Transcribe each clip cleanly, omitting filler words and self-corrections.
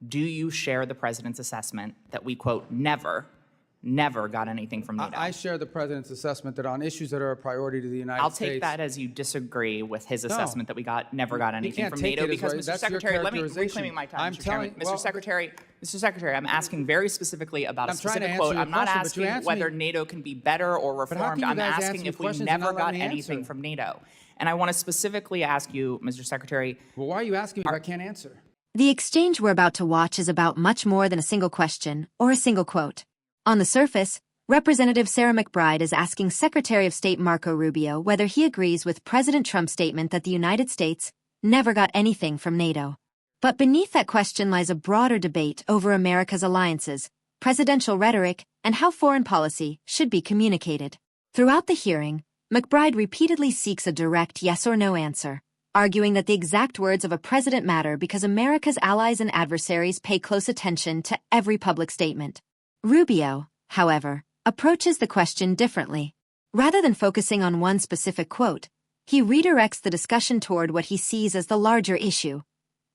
Do you share the president's assessment that we, quote, never got anything from NATO? I share the president's assessment that on issues that are a priority to the United States. I'll take that as you disagree with his assessment that we never got anything from NATO, because, Mr. Secretary, let me reclaiming my time, Mr. Chairman. Mr. Secretary, I'm asking very specifically about a specific quote. I'm not asking whether NATO can be better or reformed. I'm asking if we never got anything from NATO. And I want to specifically ask you, Mr. Secretary. Well, why are you asking me if I can't answer? The exchange we're about to watch is about much more than a single question or a single quote. On the surface, Representative Sarah McBride is asking Secretary of State Marco Rubio whether he agrees with President Trump's statement that the United States never got anything from NATO. But beneath that question lies a broader debate over America's alliances, presidential rhetoric, and how foreign policy should be communicated. Throughout the hearing, McBride repeatedly seeks a direct yes or no answer, arguing that the exact words of a president matter because America's allies and adversaries pay close attention to every public statement. Rubio, however, approaches the question differently. Rather than focusing on one specific quote, he redirects the discussion toward what he sees as the larger issue: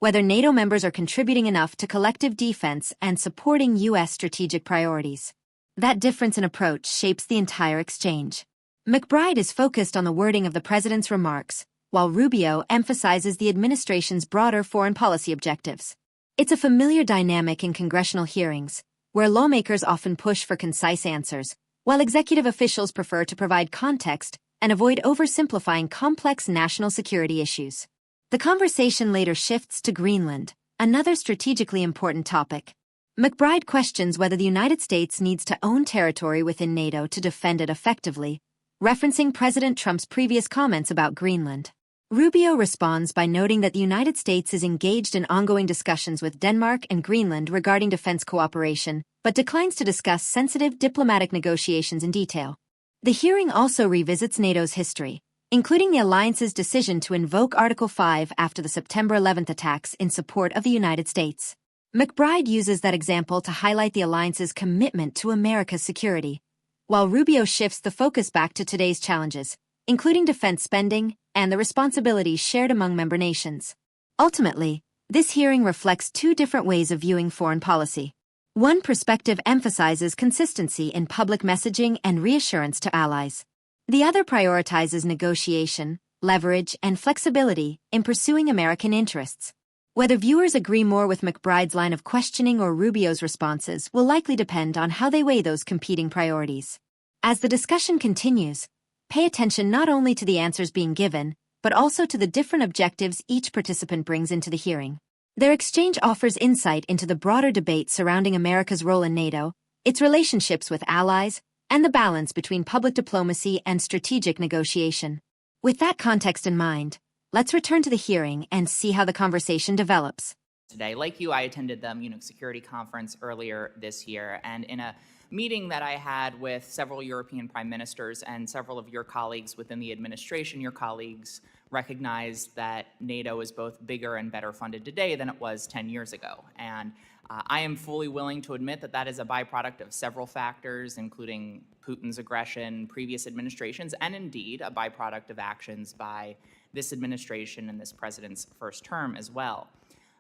whether NATO members are contributing enough to collective defense and supporting U.S. strategic priorities. That difference in approach shapes the entire exchange. McBride is focused on the wording of the president's remarks, while Rubio emphasizes the administration's broader foreign policy objectives. It's a familiar dynamic in congressional hearings, where lawmakers often push for concise answers, while executive officials prefer to provide context and avoid oversimplifying complex national security issues. The conversation later shifts to Greenland, another strategically important topic. McBride questions whether the United States needs to own territory within NATO to defend it effectively, referencing President Trump's previous comments about Greenland. Rubio responds by noting that the United States is engaged in ongoing discussions with Denmark and Greenland regarding defense cooperation, but declines to discuss sensitive diplomatic negotiations in detail. The hearing also revisits NATO's history, including the alliance's decision to invoke Article 5 after the September 11th attacks in support of the United States. McBride uses that example to highlight the alliance's commitment to America's security, while Rubio shifts the focus back to today's challenges, including defense spending and the responsibilities shared among member nations. Ultimately, this hearing reflects two different ways of viewing foreign policy. One perspective emphasizes consistency in public messaging and reassurance to allies. The other prioritizes negotiation, leverage, and flexibility in pursuing American interests. Whether viewers agree more with McBride's line of questioning or Rubio's responses will likely depend on how they weigh those competing priorities. As the discussion continues, pay attention not only to the answers being given, but also to the different objectives each participant brings into the hearing. Their exchange offers insight into the broader debate surrounding America's role in NATO, its relationships with allies, and the balance between public diplomacy and strategic negotiation. With that context in mind, let's return to the hearing and see how the conversation develops. Today, like you, I attended the Munich Security Conference earlier this year, and in a meeting that I had with several European prime ministers and several of your colleagues within the administration, your colleagues recognized that NATO is both bigger and better funded today than it was 10 years ago. And I am fully willing to admit that that is a byproduct of several factors, including Putin's aggression, previous administrations, and indeed a byproduct of actions by this administration and this president's first term as well.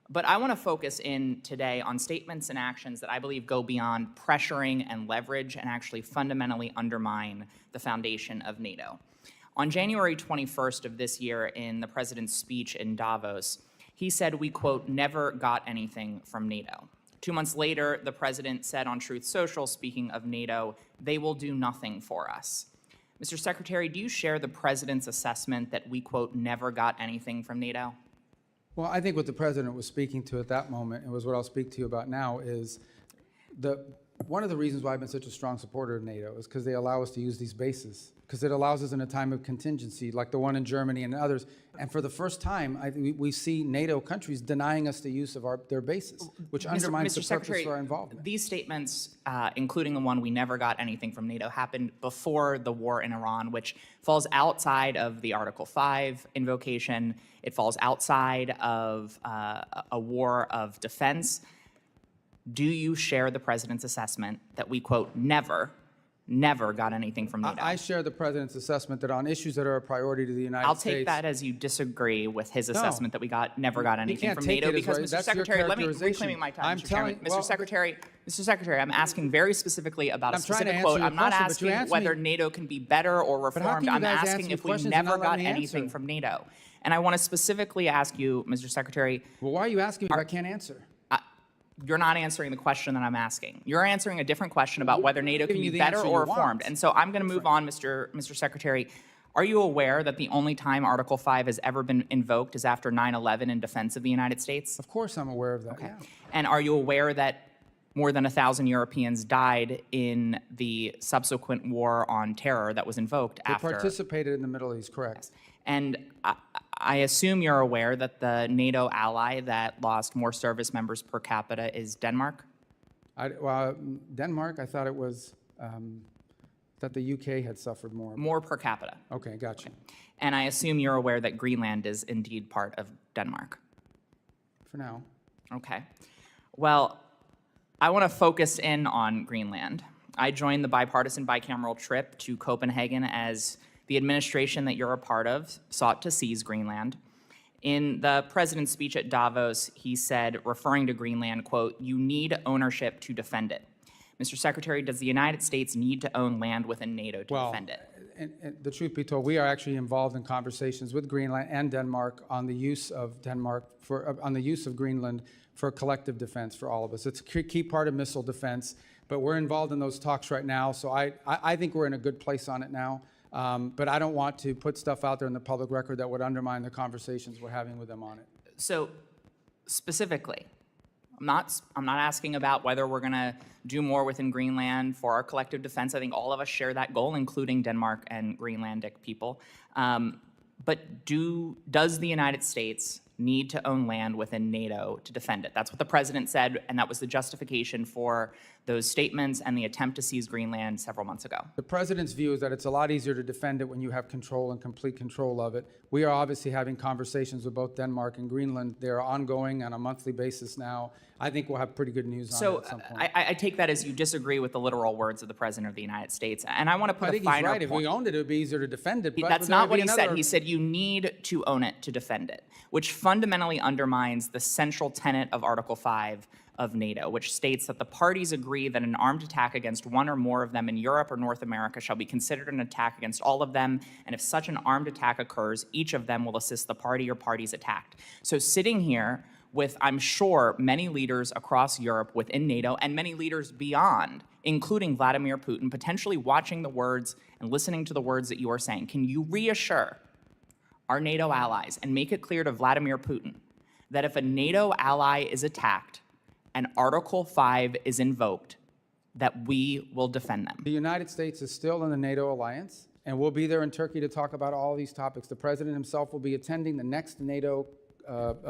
But I want to focus in today on statements and actions that I believe go beyond pressuring and leverage and actually fundamentally undermine the foundation of NATO. On January 21st of this year, in the president's speech in Davos, he said we, quote, never got anything from NATO. 2 months later, the president said on Truth Social, speaking of NATO, they will do nothing for us. Mr. Secretary, do you share the president's assessment that we, quote, never got anything from NATO? Well, I think what the president was speaking to at that moment, and was what I'll speak to you about now, is one of the reasons why I've been such a strong supporter of NATO is because they allow us to use these bases, because it allows us in a time of contingency, like the one in Germany and others. And for the first time, we see NATO countries denying us the use of their bases, which undermines the purpose of our involvement. These statements, including the one we never got anything from NATO, happened before the war in Iran, which falls outside of the Article 5 invocation. It falls outside of a war of defense. Do you share the president's assessment that we, quote, never never got anything from NATO. I share the president's assessment that on issues that are a priority to the United States. I'll take that as you disagree with his assessment that we never got anything from take NATO, it as because right. Mr. That's your Secretary, let me characterization. reclaiming my time, I'm Mr. Chairman. telling- well, Mr. Secretary, I'm asking very specifically about a I'm trying to specific answer quote. your I'm not question, but you asking asked whether me- NATO can be better or how reformed. can you I'm guys asking answer if we questions and never not let got me anything answer? from NATO. And I want to specifically ask you, Mr. Secretary, Well, why are you asking me if I can't answer? you're not answering the question that I'm asking. You're answering a different question about whether NATO can giving be you the better answer or you want. reformed. And so I'm going to move on, Mr. Secretary. Are you aware that the only time Article 5 has ever been invoked is after 9/11 in defense of the United States? Of course I'm aware of that, yeah. And are you aware that more than 1,000 Europeans died in the subsequent war on terror that was invoked They after? participated in the Middle East, correct. And I assume you're aware that the NATO ally that lost more service members per capita is Denmark? Denmark, I thought it was, that the UK had suffered more. More per capita. Okay, gotcha. And I assume you're aware that Greenland is indeed part of Denmark. For now. Okay. Well, I want to focus in on Greenland. I joined the bipartisan bicameral trip to Copenhagen as the administration that you're a part of sought to seize Greenland. In the president's speech at Davos, he said, referring to Greenland, quote, "You need ownership to defend it." Mr. Secretary, does the United States need to own land within NATO to defend it? And the truth be told, we are actually involved in conversations with Greenland and Denmark on the use of Greenland for collective defense for all of us. It's a key part of missile defense, but we're involved in those talks right now. So I think we're in a good place on it now. But I don't want to put stuff out there in the public record that would undermine the conversations we're having with them on it. So specifically, I'm not asking about whether we're going to do more within Greenland for our collective defense. I think all of us share that goal, including Denmark and Greenlandic people. But does the United States need to own land within NATO to defend it? That's what the president said, and that was the justification for those statements and the attempt to seize Greenland several months ago. The president's view is that it's a lot easier to defend it when you have control and complete control of it. We are obviously having conversations with both Denmark and Greenland. They're ongoing on a monthly basis now. I think we'll have pretty good news on it at some point. I take that as you disagree with the literal words of the president of the United States. And I want to put I think a finer he's right. If point. we owned it, it would be easier to defend it. But That's there not would what be he said. another- He said you need to own it to defend it, which fundamentally undermines the central tenet of Article 5 of NATO, which states that the parties agree that an armed attack against one or more of them in Europe or North America shall be considered an attack against all of them, and if such an armed attack occurs, each of them will assist the party or parties attacked. So sitting here with, I'm sure, many leaders across Europe within NATO and many leaders beyond, including Vladimir Putin, potentially watching the words and listening to the words that you are saying, can you reassure our NATO allies and make it clear to Vladimir Putin that if a NATO ally is attacked and Article 5 is invoked, that we will defend them? The United States is still in the NATO alliance, and we'll be there in Turkey to talk about all these topics. The president himself will be attending the next NATO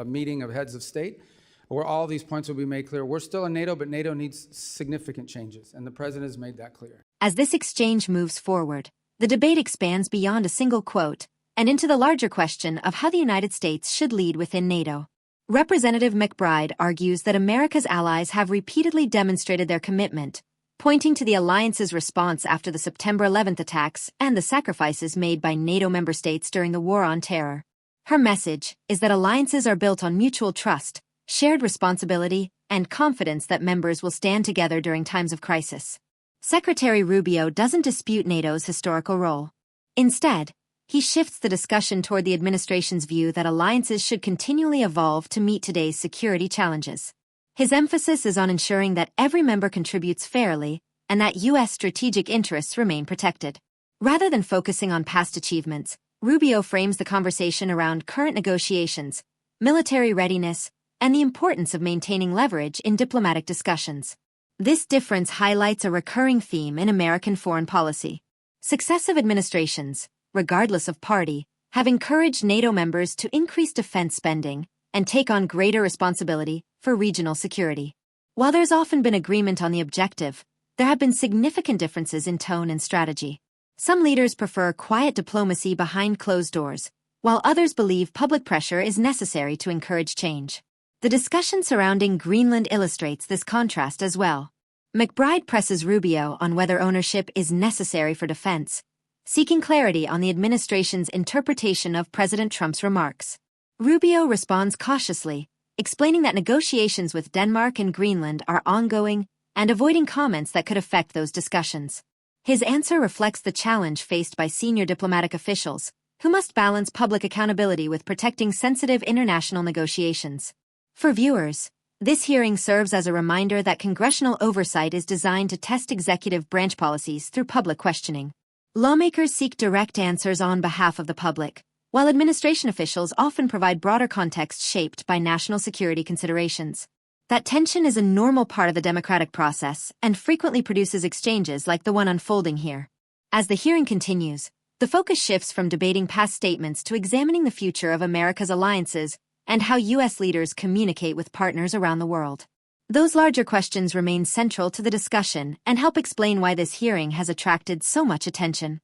meeting of heads of state, where all these points will be made clear. We're still in NATO, but NATO needs significant changes, and the president has made that clear. As this exchange moves forward, the debate expands beyond a single quote and into the larger question of how the United States should lead within NATO. Representative McBride argues that America's allies have repeatedly demonstrated their commitment, pointing to the alliance's response after the September 11th attacks and the sacrifices made by NATO member states during the war on terror. Her message is that alliances are built on mutual trust, shared responsibility, and confidence that members will stand together during times of crisis. Secretary Rubio doesn't dispute NATO's historical role. Instead, he shifts the discussion toward the administration's view that alliances should continually evolve to meet today's security challenges. His emphasis is on ensuring that every member contributes fairly and that U.S. strategic interests remain protected. Rather than focusing on past achievements, Rubio frames the conversation around current negotiations, military readiness, and the importance of maintaining leverage in diplomatic discussions. This difference highlights a recurring theme in American foreign policy. Successive administrations, regardless of party, have encouraged NATO members to increase defense spending and take on greater responsibility for regional security. While there's often been agreement on the objective, there have been significant differences in tone and strategy. Some leaders prefer quiet diplomacy behind closed doors, while others believe public pressure is necessary to encourage change. The discussion surrounding Greenland illustrates this contrast as well. McBride presses Rubio on whether ownership is necessary for defense, seeking clarity on the administration's interpretation of President Trump's remarks. Rubio responds cautiously, explaining that negotiations with Denmark and Greenland are ongoing and avoiding comments that could affect those discussions. His answer reflects the challenge faced by senior diplomatic officials, who must balance public accountability with protecting sensitive international negotiations. For viewers, this hearing serves as a reminder that congressional oversight is designed to test executive branch policies through public questioning. Lawmakers seek direct answers on behalf of the public, while administration officials often provide broader context shaped by national security considerations. That tension is a normal part of the democratic process and frequently produces exchanges like the one unfolding here. As the hearing continues, the focus shifts from debating past statements to examining the future of America's alliances and how U.S. leaders communicate with partners around the world. Those larger questions remain central to the discussion and help explain why this hearing has attracted so much attention.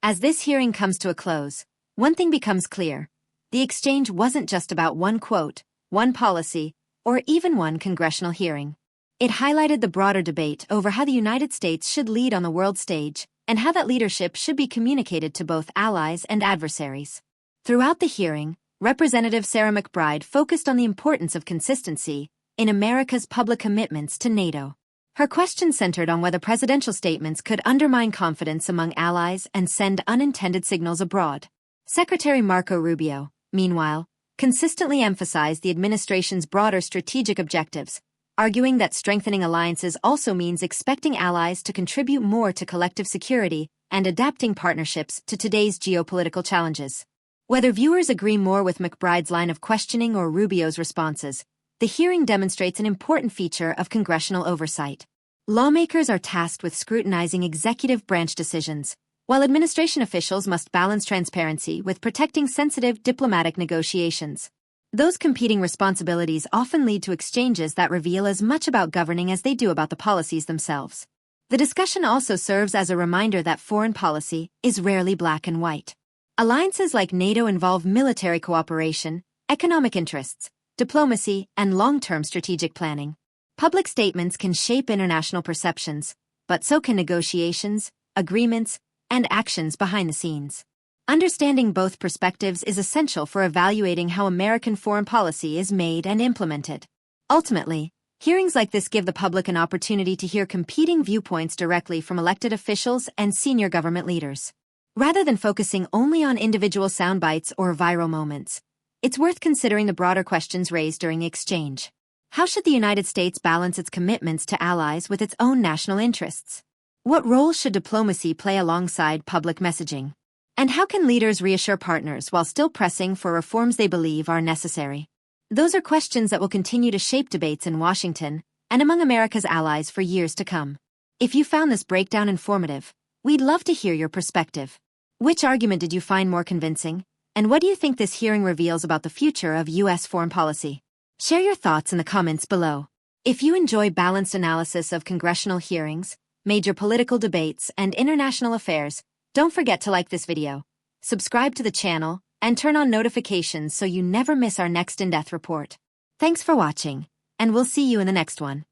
As this hearing comes to a close, one thing becomes clear. The exchange wasn't just about one quote, one policy, or even one congressional hearing. It highlighted the broader debate over how the United States should lead on the world stage and how that leadership should be communicated to both allies and adversaries. Throughout the hearing, Representative Sarah McBride focused on the importance of consistency in America's public commitments to NATO. Her question centered on whether presidential statements could undermine confidence among allies and send unintended signals abroad. Secretary Marco Rubio, meanwhile, consistently emphasized the administration's broader strategic objectives, arguing that strengthening alliances also means expecting allies to contribute more to collective security and adapting partnerships to today's geopolitical challenges. Whether viewers agree more with McBride's line of questioning or Rubio's responses, the hearing demonstrates an important feature of congressional oversight. Lawmakers are tasked with scrutinizing executive branch decisions, while administration officials must balance transparency with protecting sensitive diplomatic negotiations. Those competing responsibilities often lead to exchanges that reveal as much about governing as they do about the policies themselves. The discussion also serves as a reminder that foreign policy is rarely black and white. Alliances like NATO involve military cooperation, economic interests, diplomacy, and long-term strategic planning. Public statements can shape international perceptions, but so can negotiations, agreements, and actions behind the scenes. Understanding both perspectives is essential for evaluating how American foreign policy is made and implemented. Ultimately, hearings like this give the public an opportunity to hear competing viewpoints directly from elected officials and senior government leaders. Rather than focusing only on individual soundbites or viral moments, it's worth considering the broader questions raised during the exchange. How should the United States balance its commitments to allies with its own national interests? What role should diplomacy play alongside public messaging? And how can leaders reassure partners while still pressing for reforms they believe are necessary? Those are questions that will continue to shape debates in Washington and among America's allies for years to come. If you found this breakdown informative, we'd love to hear your perspective. Which argument did you find more convincing? And what do you think this hearing reveals about the future of U.S. foreign policy? Share your thoughts in the comments below. If you enjoy balanced analysis of congressional hearings, major political debates, and international affairs, don't forget to like this video, subscribe to the channel, and turn on notifications so you never miss our next in-depth report. Thanks for watching, and we'll see you in the next one.